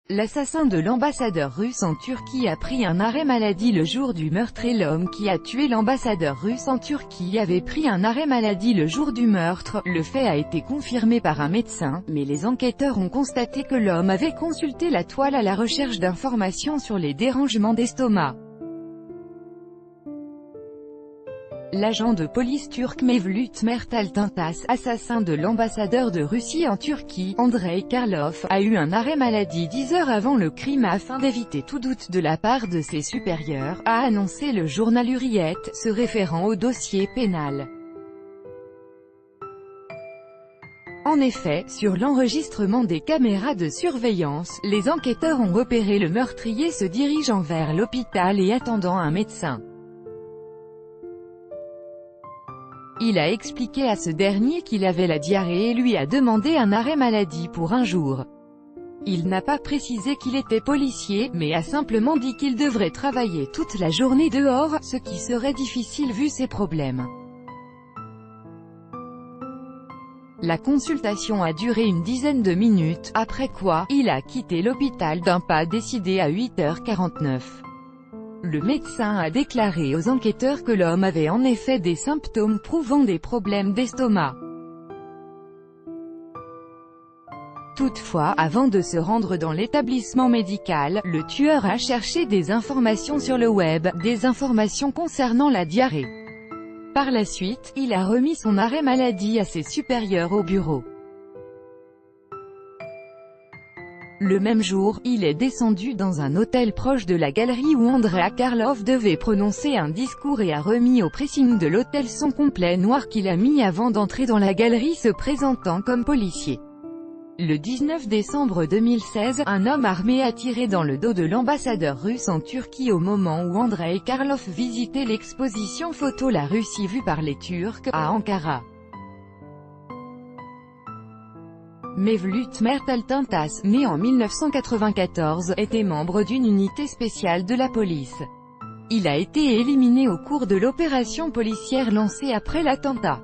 L'assassin de l'ambassadeur russe en Turquie a pris un arrêt maladie le jour du meurtre et l'homme qui a tué l'ambassadeur russe en Turquie avait pris un arrêt maladie le jour du meurtre. Le fait a été confirmé par un médecin, mais les enquêteurs ont constaté que l'homme avait consulté la toile à la recherche d'informations sur les dérangements d'estomac. L'agent de police turc Mevlut Mert Altintas, assassin de l'ambassadeur de Russie en Turquie, Andrei Karlov, a eu un arrêt maladie 10 heures avant le crime afin d'éviter tout doute de la part de ses supérieurs, a annoncé le journal Hurriyet, se référant au dossier pénal. En effet, sur l'enregistrement des caméras de surveillance, les enquêteurs ont repéré le meurtrier se dirigeant vers l'hôpital et attendant un médecin. Il a expliqué à ce dernier qu'il avait la diarrhée et lui a demandé un arrêt maladie pour un jour. Il n'a pas précisé qu'il était policier, mais a simplement dit qu'il devrait travailler toute la journée dehors, ce qui serait difficile vu ses problèmes. La consultation a duré une dizaine de minutes, après quoi, il a quitté l'hôpital d'un pas décidé à 8h49. Le médecin a déclaré aux enquêteurs que l'homme avait en effet des symptômes prouvant des problèmes d'estomac. Toutefois, avant de se rendre dans l'établissement médical, le tueur a cherché des informations sur le web, des informations concernant la diarrhée. Par la suite, il a remis son arrêt maladie à ses supérieurs au bureau. Le même jour, il est descendu dans un hôtel proche de la galerie où Andrei Karlov devait prononcer un discours et a remis au pressing de l'hôtel son complet noir qu'il a mis avant d'entrer dans la galerie se présentant comme policier. Le 19 décembre 2016, un homme armé a tiré dans le dos de l'ambassadeur russe en Turquie au moment où Andrei Karlov visitait l'exposition photo La Russie vue par les Turcs, à Ankara. Mevlut Mert Altintas, né en 1994, était membre d'une unité spéciale de la police. Il a été éliminé au cours de l'opération policière lancée après l'attentat.